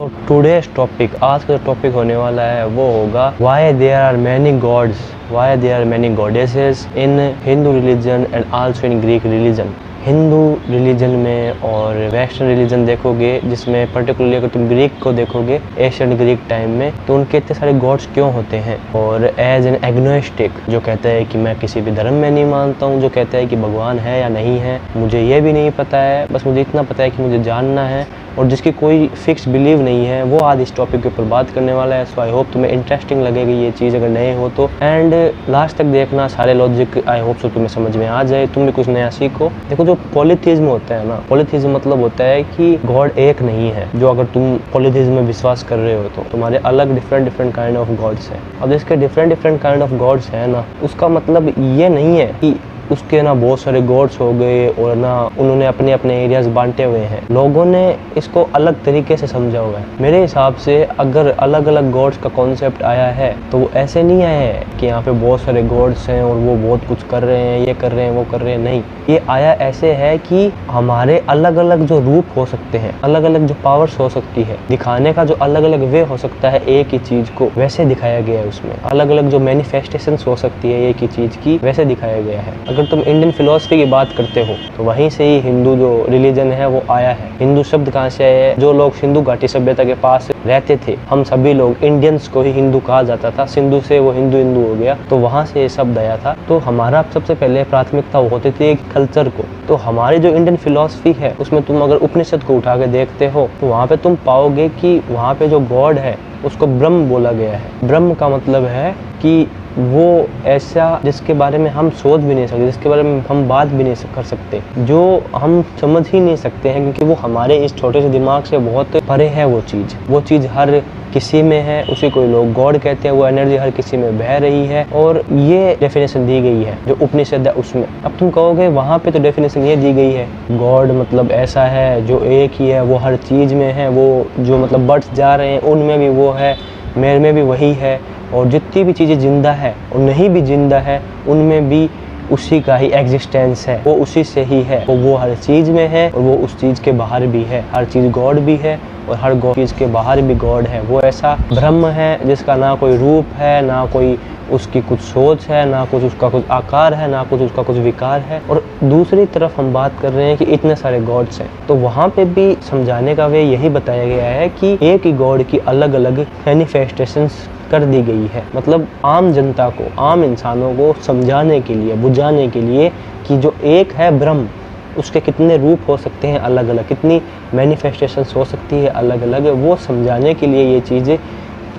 तो today's topic, आज का जो टॉपिक होने वाला है वो होगा why there are many gods, why there are many goddesses in Hindu religion and also in Greek religion. Hindu religion में और वेस्टर्न रिलीजन देखोगे, जिसमें पर्टिकुलरली अगर तुम ग्रीक को देखोगे एशियन ग्रीक टाइम में, तो उनके इतने सारे गॉड्स क्यों होते हैं। और एज एन एग्नोस्टिक, जो कहता है कि मैं किसी भी धर्म में नहीं मानता हूँ, जो कहता है कि भगवान है या नहीं है मुझे ये भी नहीं पता है, बस मुझे इतना पता है कि मुझे जानना है, और जिसकी कोई फिक्स बिलीव नहीं है, वो आज इस टॉपिक के ऊपर बात करने वाला है। सो आई होप तुम्हें इंटरेस्टिंग लगेगी ये चीज़ अगर नए हो तो, एंड लास्ट तक देखना, सारे लॉजिक आई होप सो तुम्हें समझ में आ जाए, तुम भी कुछ नया सीखो। देखो, जो पॉलीथिज्म होता है ना, पॉलीथिज्म मतलब होता है कि गॉड एक नहीं है। जो अगर तुम पॉलीथिज्म में विश्वास कर रहे हो तो तुम्हारे अलग डिफरेंट काइंड ऑफ गॉड्स हैं। अब जिसके डिफरेंट काइंड ऑफ गॉड्स हैं ना, उसका मतलब ये नहीं है कि उसके ना बहुत सारे गॉड्स हो गए और ना उन्होंने अपने अपने एरियाज बांटे हुए हैं। लोगों ने इसको अलग तरीके से समझा हुआ है। मेरे हिसाब से अगर अलग अलग गॉड्स का कॉन्सेप्ट आया है तो वो ऐसे नहीं आया है कि यहाँ पे बहुत सारे गॉड्स हैं और वो बहुत कुछ कर रहे हैं, ये कर रहे हैं, वो कर रहे हैं। नहीं, ये आया ऐसे है कि हमारे अलग अलग जो रूप हो सकते हैं, अलग अलग जो पावर्स हो सकती है, दिखाने का जो अलग अलग वे हो सकता है एक ही चीज को, वैसे दिखाया गया है। उसमें अलग अलग जो मैनिफेस्टेशंस हो सकती है एक ही चीज की, वैसे दिखाया गया है। अगर तुम इंडियन फिलोसफी की बात करते हो तो वहीं से ही हिंदू जो रिलीजन है वो आया है। हिंदू शब्द कहाँ से आया है? जो लोग सिंधु घाटी सभ्यता के पास रहते थे, हम सभी लोग इंडियंस को ही हिंदू कहा जाता था। सिंधु से वो हिंदू हो गया, तो वहां से ये शब्द आया था। तो हमारा सबसे पहले प्राथमिकता होती थी कल्चर को। तो हमारी जो इंडियन फिलोसफी है उसमें तुम अगर उपनिषद को उठा के देखते हो तो वहाँ पे तुम पाओगे कि वहाँ पे जो गॉड है उसको ब्रह्म बोला गया है। ब्रह्म का मतलब है कि वो ऐसा जिसके बारे में हम सोच भी नहीं सकते, जिसके बारे में हम बात भी नहीं कर सकते, जो हम समझ ही नहीं सकते हैं, क्योंकि वो हमारे इस छोटे से दिमाग से बहुत परे है। वो चीज़ हर किसी में है, उसी को लोग गॉड कहते हैं। वो एनर्जी हर किसी में बह रही है, और ये डेफिनेशन दी गई है जो उपनिषद है उसमें। अब तुम कहोगे वहाँ पे तो डेफिनेशन ये दी गई है, गॉड मतलब ऐसा है जो एक ही है, वो हर चीज़ में है, वो जो मतलब बर्ड्स जा रहे हैं उनमें भी वो है, मेरे में भी वही है, और जितनी भी चीज़ें जिंदा है और नहीं भी जिंदा है उनमें भी उसी का ही एग्जिस्टेंस है, वो उसी से ही है। वो हर चीज़ में है और वो उस चीज़ के बाहर भी है। हर चीज़ गॉड भी है और हर चीज़ के बाहर भी गॉड है। वो ऐसा ब्रह्म है जिसका ना कोई रूप है, ना कोई उसकी कुछ सोच है, ना कुछ उसका कुछ आकार है, ना कुछ उसका कुछ विकार है। और दूसरी तरफ हम बात कर रहे हैं कि इतने सारे गॉड्स हैं, तो वहाँ पे भी समझाने का वे यही बताया गया है कि एक ही गॉड की अलग अलग मैनिफेस्टेशंस कर दी गई है। मतलब आम जनता को, आम इंसानों को समझाने के लिए, बुझाने के लिए कि जो एक है ब्रह्म, उसके कितने रूप हो सकते हैं अलग अलग, कितनी मैनिफेस्टेशंस हो सकती है अलग अलग, वो समझाने के लिए ये चीज़ें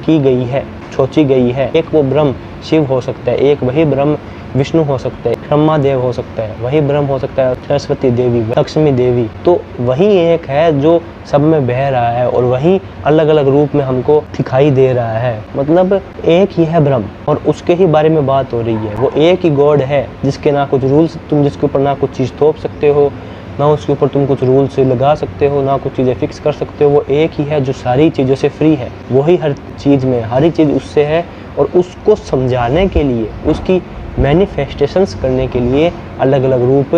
की गई है, सोची गई है। एक वो ब्रह्म शिव हो सकता है, एक वही ब्रह्म विष्णु हो सकता है, ब्रह्मा देव हो सकता है, वही ब्रह्म हो सकता है सरस्वती देवी, लक्ष्मी देवी। तो वही एक है जो सब में बह रहा है और वही अलग अलग रूप में हमको दिखाई दे रहा है। मतलब एक ही है ब्रह्म और उसके ही बारे में बात हो रही है। वो एक ही गॉड है जिसके ना कुछ रूल्स, तुम जिसके ऊपर ना कुछ चीज़ थोप सकते हो, ना उसके ऊपर तुम कुछ रूल से लगा सकते हो, ना कुछ चीज़ें फिक्स कर सकते हो। वो एक ही है जो सारी चीज़ों से फ्री है, वही हर चीज़ में, हर एक चीज़ उससे है, और उसको समझाने के लिए, उसकी मैनिफेस्टेशंस करने के लिए अलग अलग रूप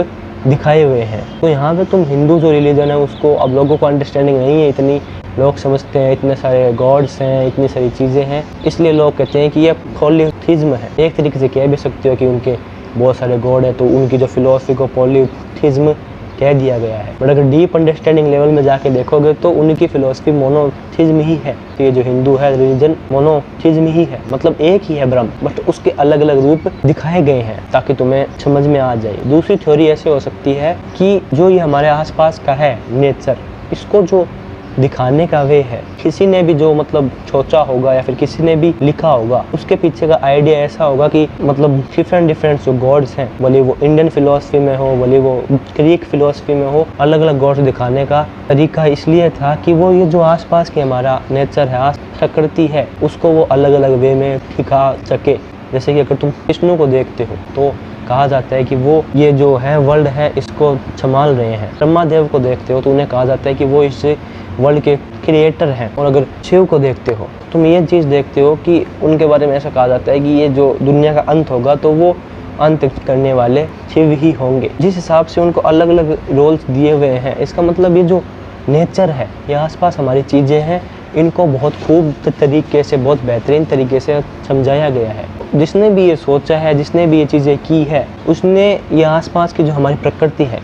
दिखाए हुए हैं। तो यहाँ पे तुम हिंदू जो रिलीजन है उसको, अब लोगों को अंडरस्टैंडिंग नहीं है इतनी, लोग समझते हैं इतने सारे गॉड्स हैं, इतनी सारी चीज़ें हैं, इसलिए लोग कहते हैं कि ये पॉलीथिज्म है। एक तरीके से कह भी सकते हो कि उनके बहुत सारे गॉड है, तो उनकी जो फिलोसफी को पॉलीथिज्म कह दिया गया है। बट अगर डीप अंडरस्टैंडिंग लेवल में जाके देखोगे तो उनकी फिलोसफी मोनोथिज्म ही है। तो ये जो हिंदू है रिलीजन, मोनोथिज्म ही है, मतलब एक ही है ब्रह्म, बट उसके अलग अलग रूप दिखाए गए हैं ताकि तुम्हें समझ में आ जाए। दूसरी थ्योरी ऐसे हो सकती है कि जो ये हमारे आसपास का है नेचर, इसको जो दिखाने का वे है, किसी ने भी जो मतलब सोचा होगा या फिर किसी ने भी लिखा होगा, उसके पीछे का आइडिया ऐसा होगा कि मतलब डिफरेंट जो गॉड्स हैं, भले वो इंडियन फिलोसफी में हो, भले वो ग्रीक फिलोसफी में हो, अलग अलग गॉड्स दिखाने का तरीका इसलिए था कि वो ये जो आसपास के हमारा नेचर है, प्रकृति है, उसको वो अलग अलग वे में दिखा सके। जैसे कि अगर तुम विष्णु को देखते हो तो कहा जाता है कि वो ये जो है वर्ल्ड है इसको संभाल रहे हैं। ब्रह्मा देव को देखते हो तो उन्हें कहा जाता है कि वो इस वर्ल्ड के क्रिएटर हैं। और अगर शिव को देखते हो तुम ये चीज़ देखते हो कि उनके बारे में ऐसा कहा जाता है कि ये जो दुनिया का अंत होगा तो वो अंत करने वाले शिव ही होंगे। जिस हिसाब से उनको अलग अलग रोल्स दिए हुए हैं, इसका मतलब ये जो नेचर है, ये आसपास हमारी चीज़ें हैं, इनको बहुत खूब तरीके से, बहुत बेहतरीन तरीके से समझाया गया है। जिसने भी ये सोचा है, जिसने भी ये चीज़ें की है, उसने ये आसपास की जो हमारी प्रकृति है,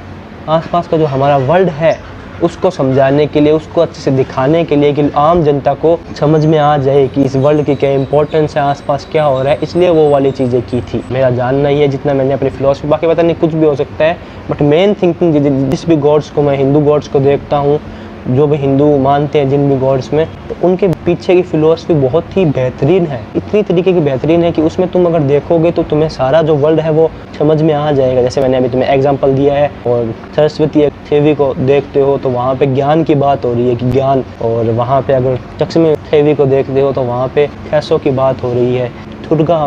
आसपास का जो हमारा वर्ल्ड है, उसको समझाने के लिए, उसको अच्छे से दिखाने के लिए कि आम जनता को समझ में आ जाए कि इस वर्ल्ड की क्या इंपॉर्टेंस है, आसपास क्या हो रहा है, इसलिए वो वाली चीज़ें की थी। मेरा जानना ही है, जितना मैंने अपनी फिलॉसफी, बाकी पता नहीं कुछ भी हो सकता है, बट मेन थिंकिंग जिस भी गॉड्स को मैं, हिंदू गॉड्स को देखता हूँ, जो भी हिंदू मानते हैं जिन भी गॉड्स में, तो उनके पीछे की फिलॉसफी बहुत ही बेहतरीन है, इतनी तरीके की बेहतरीन है कि उसमें तुम अगर देखोगे तो तुम्हें सारा जो वर्ल्ड है वो समझ में आ जाएगा। जैसे मैंने अभी तुम्हें एग्जांपल दिया है, और सरस्वती देवी को देखते हो तो वहाँ पे ज्ञान की बात हो रही है कि ज्ञान, और वहाँ पे अगर लक्ष्मी देवी को देखते हो तो वहाँ पे पैसों की बात हो रही है। दुर्गा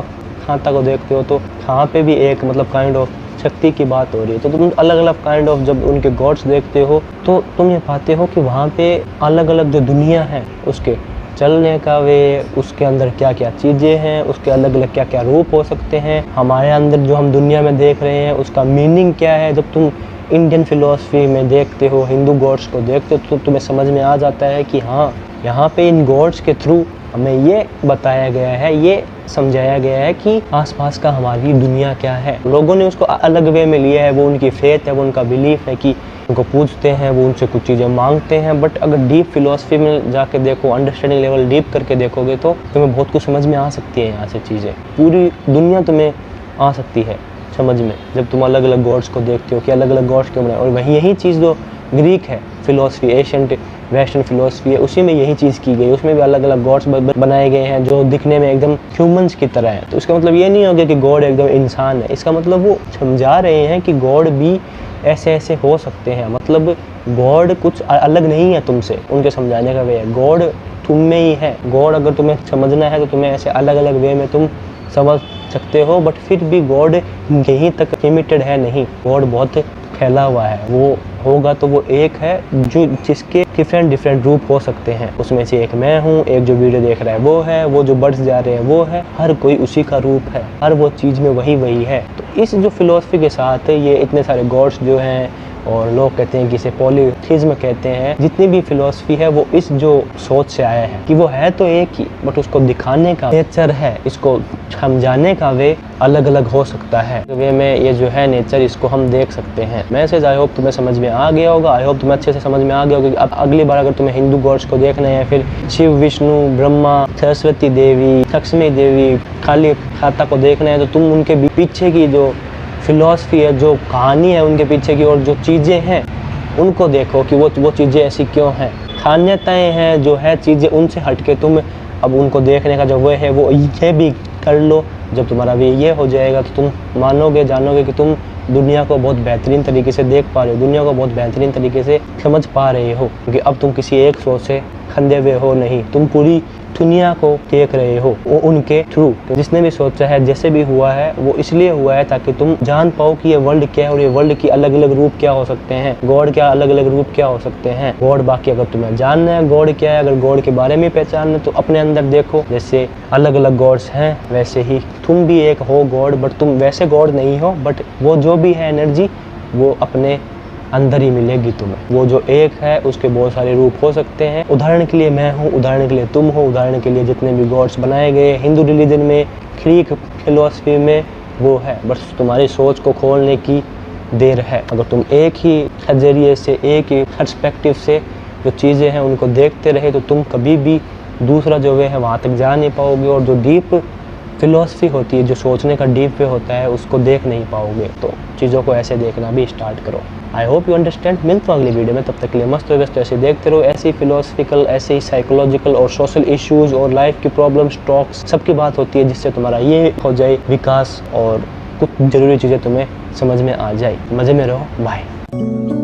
माता को देखते हो तो वहाँ पे भी एक मतलब काइंड ऑफ शक्ति की बात हो रही है। तो तुम अलग अलग काइंड ऑफ जब उनके गॉड्स देखते हो तो तुम ये पाते हो कि वहाँ पे अलग अलग जो दुनिया है, उसके चलने का वे, उसके अंदर क्या क्या चीज़ें हैं, उसके अलग अलग क्या क्या रूप हो सकते हैं, हमारे अंदर जो हम दुनिया में देख रहे हैं उसका मीनिंग क्या है। जब तुम इंडियन फिलॉसफी में देखते हो, हिंदू गॉड्स को देखते हो, तो तुम्हें समझ में आ जाता है कि हाँ, यहाँ पे इन गॉड्स के थ्रू हमें ये बताया गया है, ये समझाया गया है कि आसपास का हमारी दुनिया क्या है। लोगों ने उसको अलग वे में लिया है, वो उनकी फेथ है, वो उनका बिलीफ है कि उनको पूछते हैं, वो उनसे कुछ चीज़ें मांगते हैं। बट अगर डीप फिलॉसफी में जाके देखो, अंडरस्टैंडिंग लेवल डीप करके देखोगे तो तुम्हें बहुत कुछ समझ में आ सकती है। यहाँ से चीज़ें, पूरी दुनिया तुम्हें आ सकती है समझ में, जब तुम अलग अलग गॉड्स को देखते हो कि अलग अलग गॉड्स क्यों बनाए। और वही यही चीज़ जो ग्रीक है फिलॉसफी, एशियंट वेस्टर्न फिलॉसफी है, उसी में यही चीज़ की गई। उसमें भी अलग अलग गॉड्स बनाए गए हैं जो दिखने में एकदम ह्यूमंस की तरह है। तो इसका मतलब ये नहीं हो गया कि गॉड एकदम इंसान है, इसका मतलब वो समझा रहे हैं कि गॉड भी ऐसे ऐसे हो सकते हैं। मतलब गॉड कुछ अलग नहीं है तुमसे, उनके समझाने का वे है, गॉड तुम में ही है। गॉड अगर तुम्हें समझना है तो तुम्हें ऐसे अलग अलग वे में तुम समझ सकते हो, बट फिर भी गॉड यहीं तक लिमिटेड है नहीं। गॉड बहुत फैला हुआ है, वो होगा तो वो एक है जो जिसके डिफरेंट रूप हो सकते हैं। उसमें से एक मैं हूँ, एक जो वीडियो देख रहा है वो है, वो जो बर्ड्स जा रहे हैं वो है, हर कोई उसी का रूप है, हर वो चीज़ में वही है। तो इस जो फिलॉसफी के साथ ये इतने सारे गॉड्स जो हैं, और लोग कहते हैं कि इसे पॉलीथिज्म कहते हैं, जितनी भी फिलॉसफी है वो इस जो सोच से आया है कि वो है तो एक ही, बट उसको दिखाने का नेचर है, इसको समझाने का वे अलग अलग हो सकता है। तो वे में ये जो है नेचर, इसको हम देख सकते हैं। मैसेज आई होप तुम्हें समझ में आ गया होगा, आई होप तुम्हें अच्छे से समझ में आ गया होगा। अब अगली बार अगर तुम्हें हिंदू गॉड्स को देखना है, फिर शिव, विष्णु, ब्रह्मा, सरस्वती देवी, लक्ष्मी देवी, काली माता को देखना है, तो तुम उनके पीछे की जो फिलॉसफी है, जो कहानी है उनके पीछे की, और जो चीज़ें हैं उनको देखो कि वो चीज़ें ऐसी क्यों हैं। मान्यताएं हैं जो है चीज़ें, उनसे हटके तुम अब उनको देखने का जो वो है वो ये भी कर लो। जब तुम्हारा भी ये हो जाएगा तो तुम मानोगे, जानोगे कि तुम दुनिया को बहुत बेहतरीन तरीके से देख पा रहे हो, दुनिया को बहुत बेहतरीन तरीके से समझ पा रहे हो, क्योंकि अब तुम किसी एक सोच से खंदे हुए हो नहीं, तुम पूरी दुनिया को देख रहे हो वो उनके थ्रू। जिसने भी सोचा है, जैसे भी हुआ है, वो इसलिए हुआ है ताकि तुम जान पाओ कि ये वर्ल्ड क्या है और ये वर्ल्ड की अलग अलग रूप क्या हो सकते हैं, गॉड क्या अलग अलग रूप क्या हो सकते हैं। गॉड बाकी अगर तुम्हें जानना है गॉड क्या है, अगर गॉड के बारे में पहचानना है तो अपने अंदर देखो, जैसे अलग अलग गॉड्स हैं वैसे ही तुम भी एक हो गॉड, बट तुम वैसे गॉड नहीं हो, बट वो जो भी है एनर्जी वो अपने अंदर ही मिलेगी तुम्हें। वो जो एक है उसके बहुत सारे रूप हो सकते हैं। उदाहरण के लिए मैं हूँ, उदाहरण के लिए तुम हो, उदाहरण के लिए जितने भी गॉड्स बनाए गए हिंदू रिलीजन में, ग्रीक फिलॉसफी में, वो है। बस तुम्हारी सोच को खोलने की देर है। अगर तुम एक ही नज़रिए से, एक ही पर्सपेक्टिव से जो चीज़ें हैं उनको देखते रहे तो तुम कभी भी दूसरा जो वे है वहाँ तक जा नहीं पाओगे, और जो डीप फिलॉसफी होती है, जो सोचने का डीप वे होता है, उसको देख नहीं पाओगे। तो चीज़ों को ऐसे देखना भी स्टार्ट करो। I hope you understand. मिलता हूँ अगली वीडियो में, तब तक के लिए मस्त व्यस्त ऐसे देखते रहो, ऐसे ही फिलोसफिकल, ऐसे ही साइकोलॉजिकल और सोशल इश्यूज़ और लाइफ की प्रॉब्लम्स, टॉक्स, सबकी बात होती है, जिससे तुम्हारा ये हो जाए विकास और कुछ ज़रूरी चीज़ें तुम्हें समझ में आ जाए। मज़े में रहो, बाय।